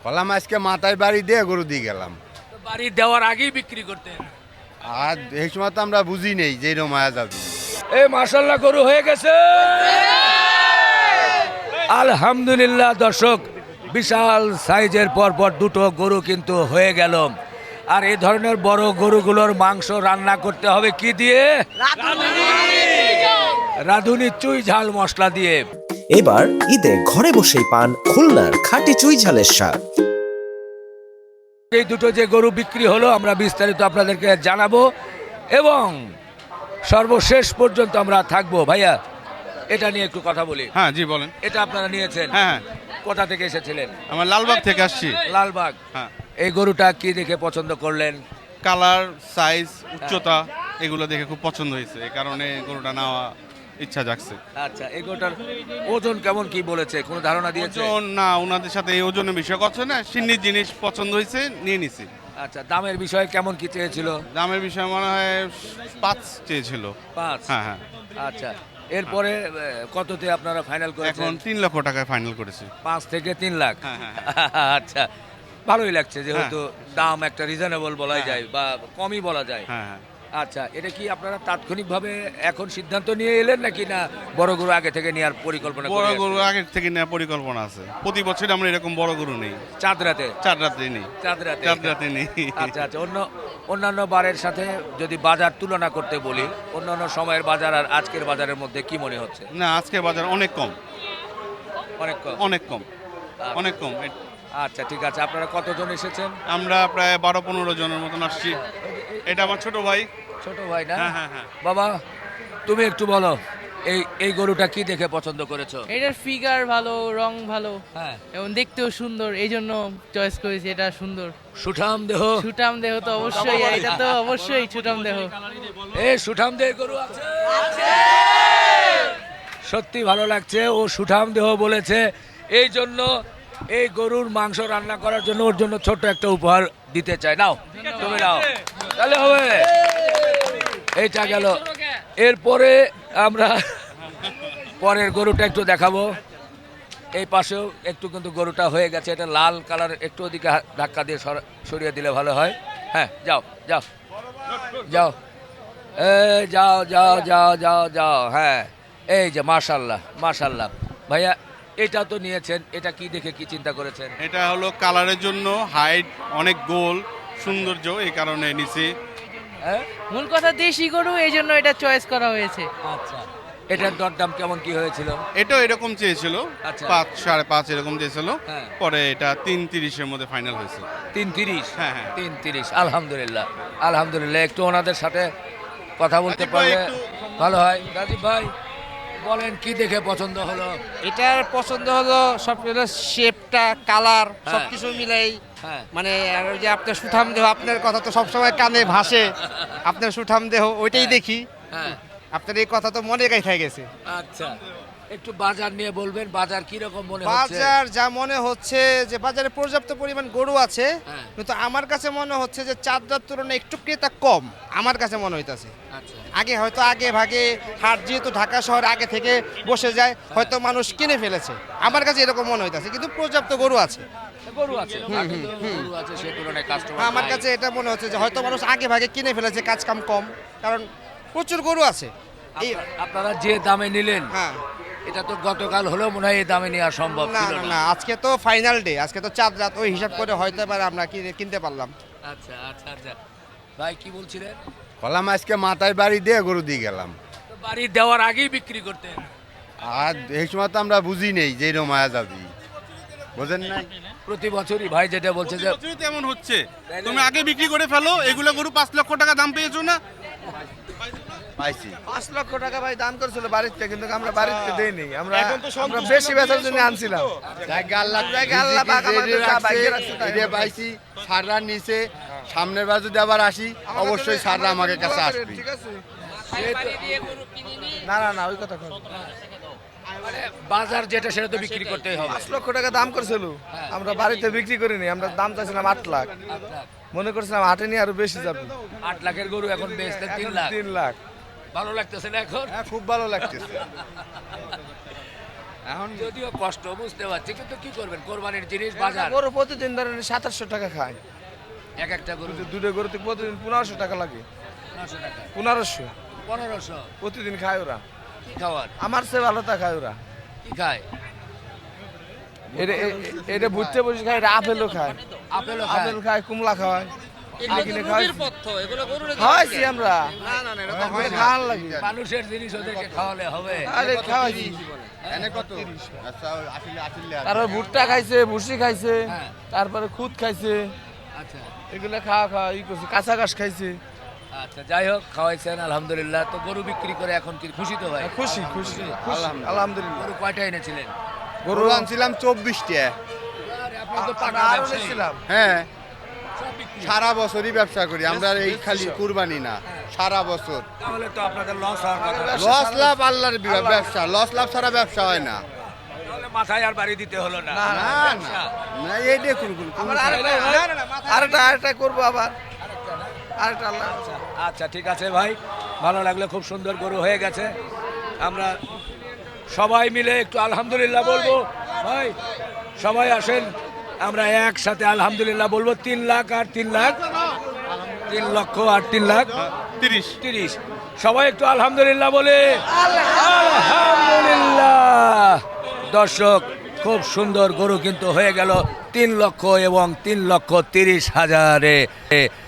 বললাম আজকে মাথায় বাড়ি দিয়ে গরু দিয়ে গেলাম। তো বাড়ি দেওয়ার আগেই বিক্রি করতেন। আর এই সময় তো আমরা বুঝি নেই যে এরকম মায়া যাবে। এই মাশাআল্লাহ গরু হয়ে গেছে আলহামদুলিল্লাহ। দর্শক, বিশাল সাইজের পরপর দুটো গরু কিন্তু হয়ে গেল। আর এই ধরনের বড় গরুগুলোর মাংস রান্না করতে হবে কি দিয়ে? রাঁধুনি চুই ঝাল মশলা দিয়ে। এবার ঈদে ঘরে বসেই পান খুলনার খাঁটি চুই ঝালের স্বাদ। এই দুটো যে গরু বিক্রি হলো আমরা বিস্তারিত আপনাদেরকে জানাবো এবং সর্বশেষ পর্যন্ত আমরা থাকবো। ভাইয়া, এটা নিয়ে একটু কথা বলি। হ্যাঁ জি বলেন। এটা আপনারা নিয়েছেন? হ্যাঁ, কোথা থেকে এসেছিলেন? আমার লালবাগ থেকে আসছি। লালবাগ। হ্যাঁ, এই গরুটা কি দেখে পছন্দ করলেন? কালার, সাইজ, উচ্চতা এগুলো দেখে খুব পছন্দ হয়েছে, এই কারণে গরুটা নেওয়া ইচ্ছা জাগছে। আচ্ছা, এই গরুটার ওজন কেমন কি বলেছে, কোনো ধারণা দিয়েছে? ওজন না, ওনাদের সাথে এই ওজনের বিষয় কথা না, সিন্নির জিনিস পছন্দ হয়েছে, নিয়ে নিছি। আচ্ছা, দামের বিষয়ে কেমন কি চেয়েছিল? দামের বিষয় মনে হয় 5 চেয়েছিল। 5? হ্যাঁ হ্যাঁ। আচ্ছা, এরপরে কততে আপনারা ফাইনাল করেছেন? এখন 3 লক্ষ টাকায় ফাইনাল করেছি। 5 থেকে 3 লাখ। হ্যাঁ, হ্যাঁ, আচ্ছা, ভালোই লাগছে যেহেতু দাম একটা রিজনেবল বলা হ্যাঁ, যায় বা কমই বলা যায়। হ্যাঁ হ্যাঁ। আচ্ছা, এটা কি আপনারা তাৎক্ষণিকভাবে এখন সিদ্ধান্ত নিয়ে এলেন নাকি না বড় গরু আগে থেকে নেওয়ার পরিকল্পনা করে বড় আসছেন? গরু আগে থেকে নেওয়ার পরিকল্পনা আছে। প্রতি বছর আমরা এরকম বড় গরু নেই। চাঁদ রাতে? 4 রাতে নেই। চাঁদ রাতে? 4 রাতে নেই। আচ্ছা আচ্ছা, অন্যান্য বারের সাথে যদি বাজার তুলনা করতে বলি, অন্যান্য সময়ের বাজার আর আজকের বাজারের মধ্যে কি মনে হচ্ছে? না, আজকে বাজার অনেক কম, অনেক কম? অনেক কম, অনেক কম। আচ্ছা, ঠিক আছে। আপনারা কতজন এসেছেন? আমরা প্রায় 12-15 জনের মতন আসছি। এটা আমার ছোট ভাই। ছোট ভাই না? হ্যাঁ হ্যাঁ হ্যাঁ। বাবা, তুমি একটু বলো, এই গরুটা কি দেখে পছন্দ করেছো? এটার ফিগার ভালো, রং ভালো, হ্যাঁ, এবং দেখতেও সুন্দর, এই জন্য চয়েস করেছি। এটা সুন্দর, সুঠাম দেহ। সুটাম দেহ তো অবশ্যই, এটা তো অবশ্যই সুটাম দেহ। সুঠাম দেহ গরু আছে? সত্যি ভালো লাগছে, ও সুঠাম দেহ বলেছে। এই জন্য এই গরুর মাংস রান্না করার জন্য ওর জন্য ছোট্ট একটা উপহার দিতে চাই। নাও, তুমি নাও, তাহলে হবে। এইটা গেল। এরপরে আমরা পরের গরুটা একটু দেখাবো। এই পাশেও একটু কিন্তু গরুটা হয়ে গেছে, এটা লাল কালার। একটু ওদিকে ধাক্কা দিয়ে সরিয়ে দিলে ভালো হয়। হ্যাঁ, যাও যাও যাও, যাও যাও যাও যাও যাও। হ্যাঁ, এই যে মাশাল্লাহ মাশাল্লাহ। ভাইয়া, এটা তো নিয়েছেন, এটা কি দেখে কি চিন্তা করেছেন? এটা হলো কালারের জন্য, হাইট অনেক গোল, সৌন্দর্য, এই কারণে নিছি। হ্যাঁ, মূল কথা দেশি গরু, এই জন্য এটা চয়েস করা হয়েছে। আচ্ছা, এটার দরদাম কেমন কি হয়েছিল? এটাও এরকম চেয়েছিল, আচ্ছা। 5, 5.5 এরকম চেয়েছিল। হ্যাঁ। পরে এটা 3.30-এর মধ্যে ফাইনাল হয়েছে। 330? হ্যাঁ, হ্যাঁ। 330, আলহামদুলিল্লাহ আলহামদুলিল্লাহ। একটু ওনাদের সাথে কথা বলতে রাজীব ভাই পারলে একটু- ভালো হয়। রাজীব ভাই, বলেন কি দেখে পছন্দ হলো? এটার পছন্দ হলো সব শেপটা, কালার হ্যাঁ। সবকিছু মিলাই। হ্যাঁ, মানে আর ওই যে আপনার সুঠাম দেহ, আপনার কথা তো সবসময় কানে ভাসে, আপনার সুঠাম দেহ ওইটাই দেখি। হ্যাঁ। আপনার এই কথা তো মনে গাইথা গেছে। আচ্ছা, একটু বাজার নিয়ে বলবেন, বাজার কি রকম মনে হচ্ছে? বাজার যা মনে হচ্ছে যে বাজারে পর্যাপ্ত পরিমাণ গরু আছে, হ্যাঁ। কিন্তু আমার কাছে মনে হচ্ছে যে চাঁদার তুলনায় একটু ক্রেতা কম আমার কাছে মনে হইতাছে। আচ্ছা, আগে হয়তো আগে ভাগে হাট, যেহেতু ঢাকা শহরে আগে থেকে বসে যায়, হয়তো মানুষ কিনে ফেলেছে, আমার কাছে এরকম মনে হইতাছে, কিন্তু পর্যাপ্ত গরু আছে। গরু আছে, আগে তো গরু আছে, সে তুলনায় কাস্টমার আমার কাছে এটা মনে হচ্ছে যে হয়তো মানুষ আগে ভাগে কিনে ফেলেছে, কাজ কাম কম, কারণ প্রচুর গরু আছে। এই আপনারা যে দামে নিলেন, হ্যাঁ, এটা তো গতকাল হলেও মনে হয় এই দামে নেওয়া সম্ভব না ছিল না না। না, আজকে তো ফাইনাল ডে, আজকে তো চাঁদ রাত, ওই হিসাব করে হয়তো এবার আমরা কিনতে পারলাম। আচ্ছা আচ্ছা আচ্ছা, ভাই কি বলছিলেন? বললাম আজকে মাথায় বাড়ি দিয়ে গরু দিয়ে গেলাম। তো বাড়ি দেওয়ার আগেই বিক্রি করতেন। আর এই সময় তো আমরা বুঝি নেই যে এরকম মায়া যাবে, বোঝেন না? প্রতি বছরই ভাই যেটা বলছে যে প্রতি বছরই তেমন হচ্ছে। তুমি আগে বিক্রি করে ফেলো, এগুলো গরু 5 লক্ষ টাকা দাম পেয়েছো না? পাইছি। 5 লক্ষ টাকা ভাই দাম করেছিল বাড়িতে, কিন্তু আমরা বাড়িতে দেইনি। আমরা বেশি বেচার জন্য আনছিলাম। আল্লাহ পাক আমাদের যা ভাগ্যে রাখছে তাই এটা পাইছি। সাররা নিচে, সামনের বার যদি আবার আসি অবশ্যই সাররা আমাদের কাছে আসবে। ঠিক আছে। না না না, ওই কথা কই। মানে বাজার যেটা সেটা তো বিক্রি করতেই হবে। 5 লক্ষ টাকা দাম করেছিল, আমরা বাড়িতে বিক্রি করিনি। আমরা দাম চাইছিলাম 8 লাখ, মনে করছিলাম হাটে নিয়ে আরো বেশি যাবে। 8 লাখের গরু এখন বেচতে 3 লাখ। 3 লাখ। ভালো লাগতেছে না এখন? হ্যাঁ, খুব ভালো লাগতেছে। এখন যদিও কষ্ট বুঝতে পারছি, কিন্তু কি করবেন, কোরবানির জিনিস বাজার। গরু প্রতিদিন ধরেন 2700 টাকা খায়, এক একটা গরু দুটো গরুতে প্রতিদিন 1500 টাকা লাগে, 900 টাকা, 1500 1500। প্রতিদিন খায় ওরা। কি খাওয়ার, আমার চেয়ে ভালো তা খায় ওরা। কি খায়? এটা ভুট্টে বসে খায়, এটা আপেলও খায়, আপেলও খায়। আপেল খায়, কুমলা খাওয়ায়, খাওয়াইছি আমরা, এগুলো খাওয়ার লাগে। মানুষের জিনিস ওদেরকে খাওয়ালে হবে। আরে খাওয়াইছি। এনে কত? আচ্ছা আসলে তারপর ভুট্টা খাইছে, ভুসি খাইছে, হ্যাঁ। তারপরে খুদ খাইছে, আচ্ছা এগুলো খাওয়া ই করছে, কাঁচা ঘাস খাইছে। আচ্ছা, যাই হোক, খাওয়াইছেন আলহামদুলিল্লাহ। তো গরু বিক্রি করে এখন কি খুশি তো ভাই? খুশি খুশি আলহামদুলিল্লাহ। গরু কয়টা এনেছিলেন? গরু আনছিলাম 24টা। আপনি তো পাকা আমরা আরো ব্যবসায়ী। নিয়েছিলাম। হ্যাঁ, সব বিক্রি। সারা বছরই ব্যবসা করি আমরা, এই খালি কুরবানি না, সারা বছর। তাহলে তো আপনাদের লস হওয়ার কথা। লস লাভ আল্লাহর ব্যবসা, লস লাভ ছাড়া ব্যবসা হয় না। তাহলে মাথায় আর বাড়ি দিতে হলো না। না না না, এই দেখুন আরেকটা করবো আবার, আরেকটা আল্লাহ। আচ্ছা ঠিক আছে ভাই, ভালো লাগলো, খুব সুন্দর গরু হয়ে গেছে। আমরা সবাই মিলে একটু আলহামদুলিল্লাহ বলবো। ভাই সবাই আসেন, আমরা একসাথে আলহামদুলিল্লাহ বলবো। 3 লাখ আর 3 লাখ, 3 লক্ষ আর 3 লাখ 30। সবাই একটু আলহামদুলিল্লাহ বলে। আলহামদুলিল্লাহ। দর্শক, খুব সুন্দর গরু কিন্তু হয়ে গেল 3 লক্ষ এবং 3,30,000-এ।